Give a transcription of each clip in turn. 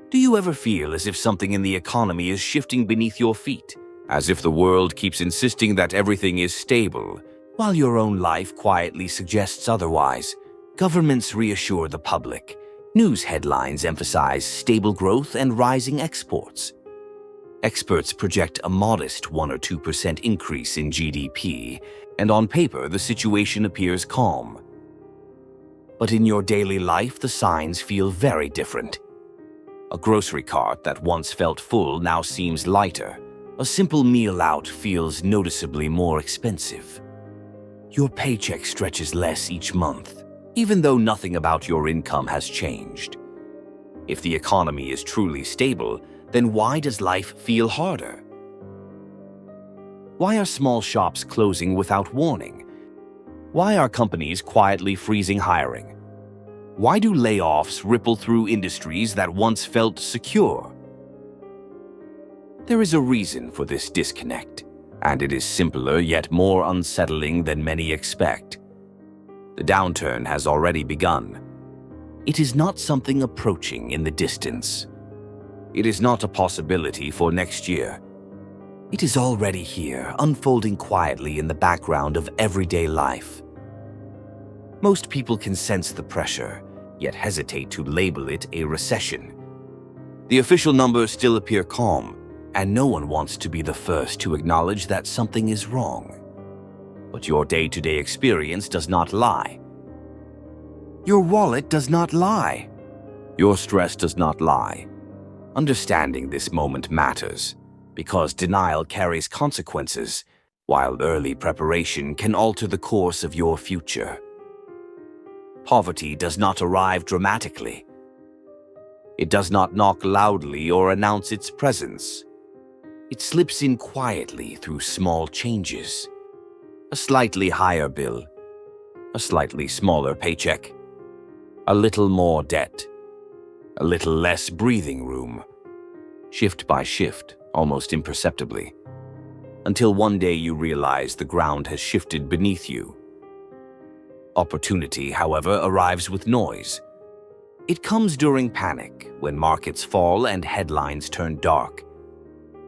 Do you ever feel as if something in the economy is shifting beneath your feet? As if the world keeps insisting that everything is stable, while your own life quietly suggests otherwise? Governments reassure the public. News headlines emphasize stable growth and rising exports. Experts project a modest 1 or 2% increase in GDP, and on paper the situation appears calm. But in your daily life, the signs feel very different. A grocery cart that once felt full now seems lighter. A simple meal out feels noticeably more expensive. Your paycheck stretches less each month, even though nothing about your income has changed. If the economy is truly stable, then why does life feel harder? Why are small shops closing without warning? Why are companies quietly freezing hiring? Why do layoffs ripple through industries that once felt secure? There is a reason for this disconnect, and it is simpler yet more unsettling than many expect. The downturn has already begun. It is not something approaching in the distance. It is not a possibility for next year. It is already here, unfolding quietly in the background of everyday life. Most people can sense the pressure, yet hesitate to label it a recession. The official numbers still appear calm, and no one wants to be the first to acknowledge that something is wrong. But your day-to-day experience does not lie. Your wallet does not lie. Your stress does not lie. Understanding this moment matters, because denial carries consequences, while early preparation can alter the course of your future. Poverty does not arrive dramatically. It does not knock loudly or announce its presence. It slips in quietly through small changes. A slightly higher bill, a slightly smaller paycheck, a little more debt, a little less breathing room, shift by shift, almost imperceptibly, until one day you realize the ground has shifted beneath you. Opportunity, however, arrives with noise. It comes during panic, when markets fall and headlines turn dark.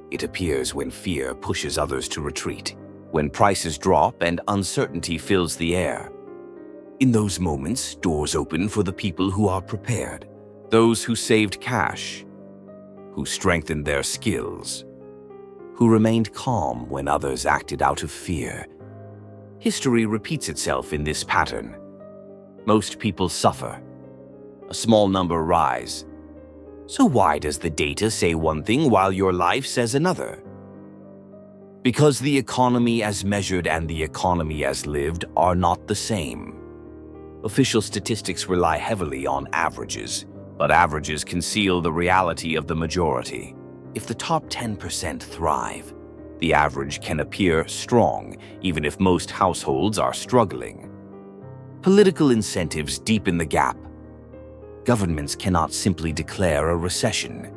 It appears when fear pushes others to retreat, when prices drop and uncertainty fills the air. In those moments, doors open for the people who are prepared, those who saved cash, who strengthened their skills, who remained calm when others acted out of fear. History repeats itself in this pattern. Most people suffer. A small number rise. So why does the data say one thing while your life says another? Because the economy as measured and the economy as lived are not the same. Official statistics rely heavily on averages, but averages conceal the reality of the majority. If the top 10% thrive, the average can appear strong, even if most households are struggling. Political incentives deepen the gap. Governments cannot simply declare a recession.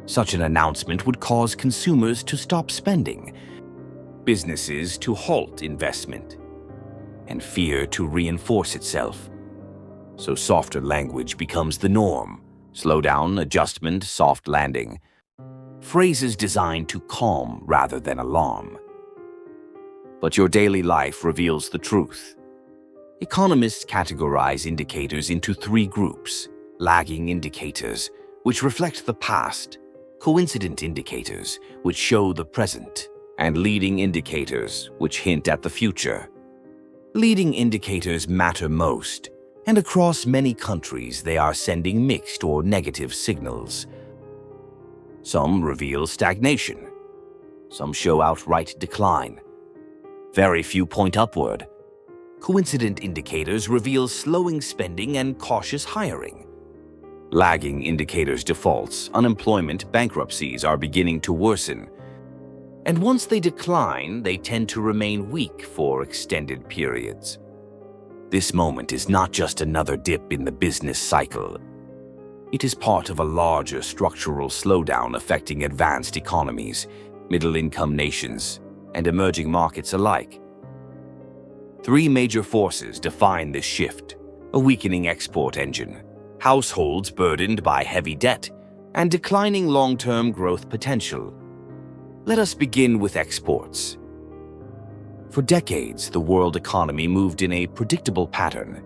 Such an announcement would cause consumers to stop spending, businesses to halt investment, and fear to reinforce itself. So softer language becomes the norm. Slowdown, adjustment, soft landing. Phrases designed to calm rather than alarm. But your daily life reveals the truth. Economists categorize indicators into 3 groups: lagging indicators, which reflect the past, coincident indicators, which show the present, and leading indicators, which hint at the future. Leading indicators matter most, and across many countries they are sending mixed or negative signals. Some reveal stagnation. Some show outright decline. Very few point upward. Coincident indicators reveal slowing spending and cautious hiring. Lagging indicators defaults, unemployment, bankruptcies are beginning to worsen. And once they decline, they tend to remain weak for extended periods. This moment is not just another dip in the business cycle. It is part of a larger structural slowdown affecting advanced economies, middle-income nations, and emerging markets alike. 3 major forces define this shift: a weakening export engine, households burdened by heavy debt, and declining long-term growth potential. Let us begin with exports. For decades, the world economy moved in a predictable pattern.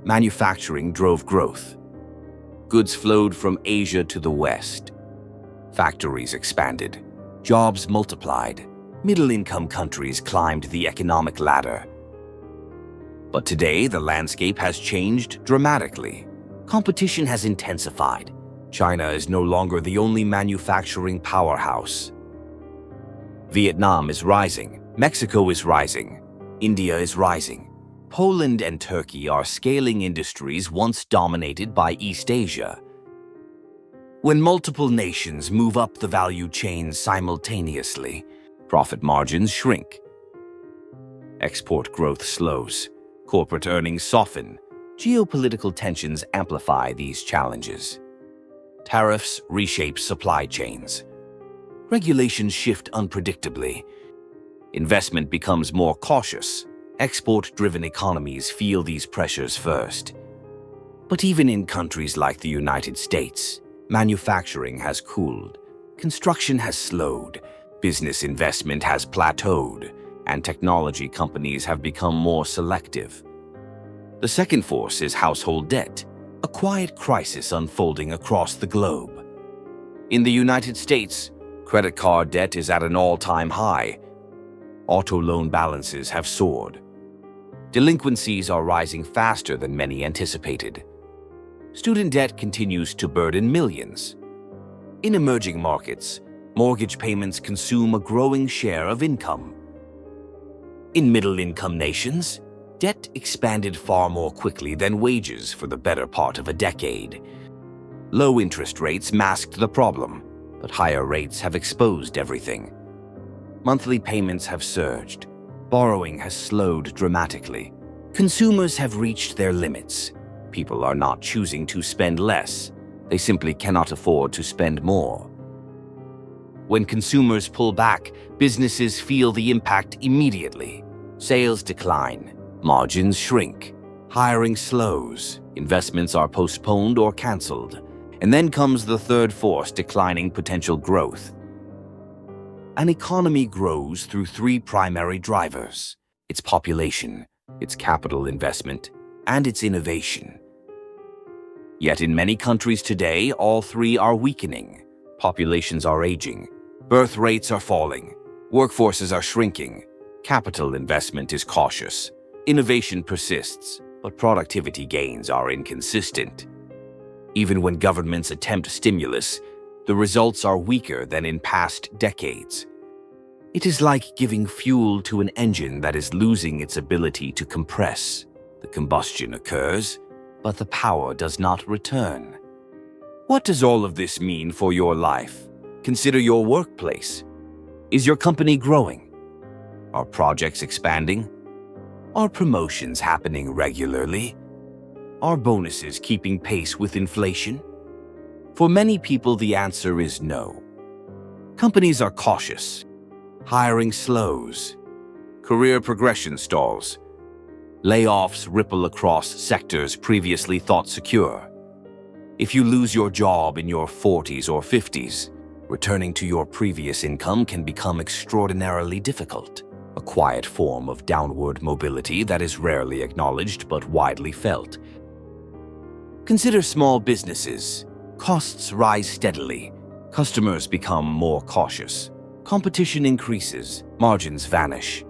Manufacturing drove growth. Goods flowed from Asia to the West. Factories expanded. Jobs multiplied. Middle-income countries climbed the economic ladder. But today, the landscape has changed dramatically. Competition has intensified. China is no longer the only manufacturing powerhouse. Vietnam is rising. Mexico is rising. India is rising. Poland and Turkey are scaling industries once dominated by East Asia. When multiple nations move up the value chain simultaneously, profit margins shrink. Export growth slows. Corporate earnings soften. Geopolitical tensions amplify these challenges. Tariffs reshape supply chains. Regulations shift unpredictably. Investment becomes more cautious. Export-driven economies feel these pressures first. But even in countries like the United States, manufacturing has cooled, construction has slowed, business investment has plateaued, and technology companies have become more selective. The second force is household debt, a quiet crisis unfolding across the globe. In the United States, credit card debt is at an all-time high. Auto loan balances have soared. Delinquencies are rising faster than many anticipated. Student debt continues to burden millions. In emerging markets, mortgage payments consume a growing share of income. In middle-income nations, debt expanded far more quickly than wages for the better part of a decade. Low interest rates masked the problem, but higher rates have exposed everything. Monthly payments have surged. Borrowing has slowed dramatically. Consumers have reached their limits. People are not choosing to spend less. They simply cannot afford to spend more. When consumers pull back, businesses feel the impact immediately. Sales decline. Margins shrink. Hiring slows. Investments are postponed or canceled. And then comes the third force, declining potential growth. An economy grows through three primary drivers: its population, its capital investment, and its innovation. Yet in many countries today, all three are weakening. Populations are aging, birth rates are falling, workforces are shrinking, capital investment is cautious, innovation persists, but productivity gains are inconsistent. Even when governments attempt stimulus, the results are weaker than in past decades. It is like giving fuel to an engine that is losing its ability to compress. The combustion occurs, but the power does not return. What does all of this mean for your life? Consider your workplace. Is your company growing? Are projects expanding? Are promotions happening regularly? Are bonuses keeping pace with inflation? For many people, the answer is no. Companies are cautious. Hiring slows. Career progression stalls. Layoffs ripple across sectors previously thought secure. If you lose your job in your 40s or 50s, returning to your previous income can become extraordinarily difficult, a quiet form of downward mobility that is rarely acknowledged but widely felt. Consider small businesses. Costs rise steadily. Customers become more cautious. Competition increases. Margins vanish.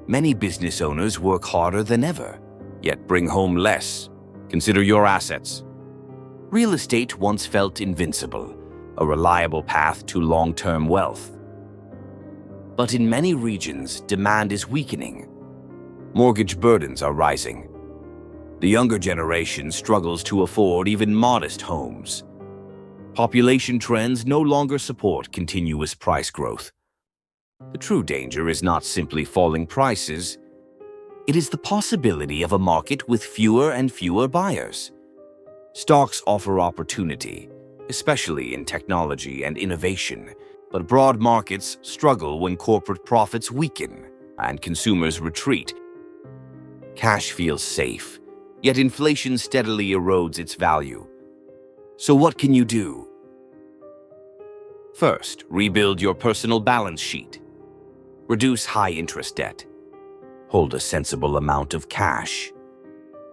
Many business owners work harder than ever, yet bring home less. Consider your assets. Real estate once felt invincible, a reliable path to long-term wealth. But in many regions, demand is weakening. Mortgage burdens are rising. The younger generation struggles to afford even modest homes. Population trends no longer support continuous price growth. The true danger is not simply falling prices. It is the possibility of a market with fewer and fewer buyers. Stocks offer opportunity, especially in technology and innovation, but broad markets struggle when corporate profits weaken and consumers retreat. Cash feels safe, yet inflation steadily erodes its value. So what can you do? First, rebuild your personal balance sheet. Reduce high-interest debt. Hold a sensible amount of cash.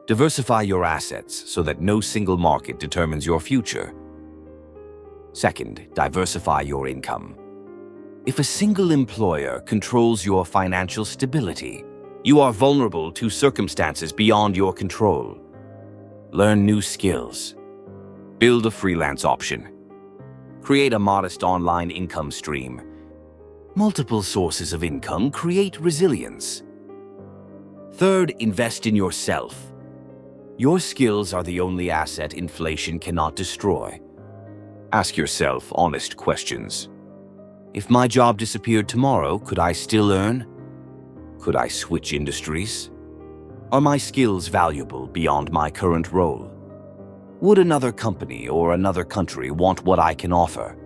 Diversify your assets so that no single market determines your future. Second, diversify your income. If a single employer controls your financial stability, you are vulnerable to circumstances beyond your control. Learn new skills. Build a freelance option. Create a modest online income stream. Multiple sources of income create resilience. Third, invest in yourself. Your skills are the only asset inflation cannot destroy. Ask yourself honest questions. If my job disappeared tomorrow, could I still earn? Could I switch industries? Are my skills valuable beyond my current role? Would another company or another country want what I can offer?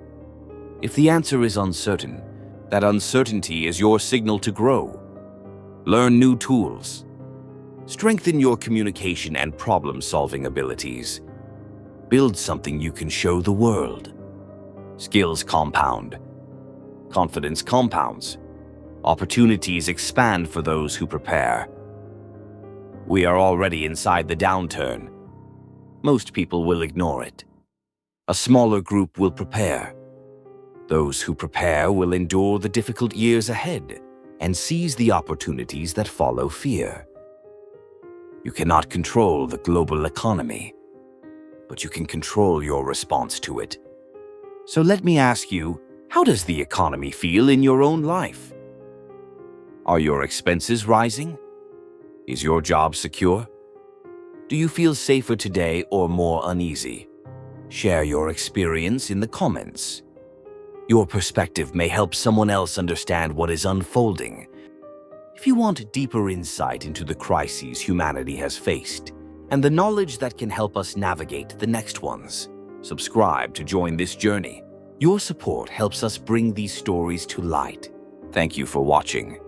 If the answer is uncertain, that uncertainty is your signal to grow. Learn new tools. Strengthen your communication and problem-solving abilities. Build something you can show the world. Skills compound. Confidence compounds. Opportunities expand for those who prepare. We are already inside the downturn. Most people will ignore it. A smaller group will prepare. Those who prepare will endure the difficult years ahead and seize the opportunities that follow fear. You cannot control the global economy, but you can control your response to it. So let me ask you, how does the economy feel in your own life? Are your expenses rising? Is your job secure? Do you feel safer today or more uneasy? Share your experience in the comments. Your perspective may help someone else understand what is unfolding. If you want deeper insight into the crises humanity has faced and the knowledge that can help us navigate the next ones, subscribe to join this journey. Your support helps us bring these stories to light. Thank you for watching.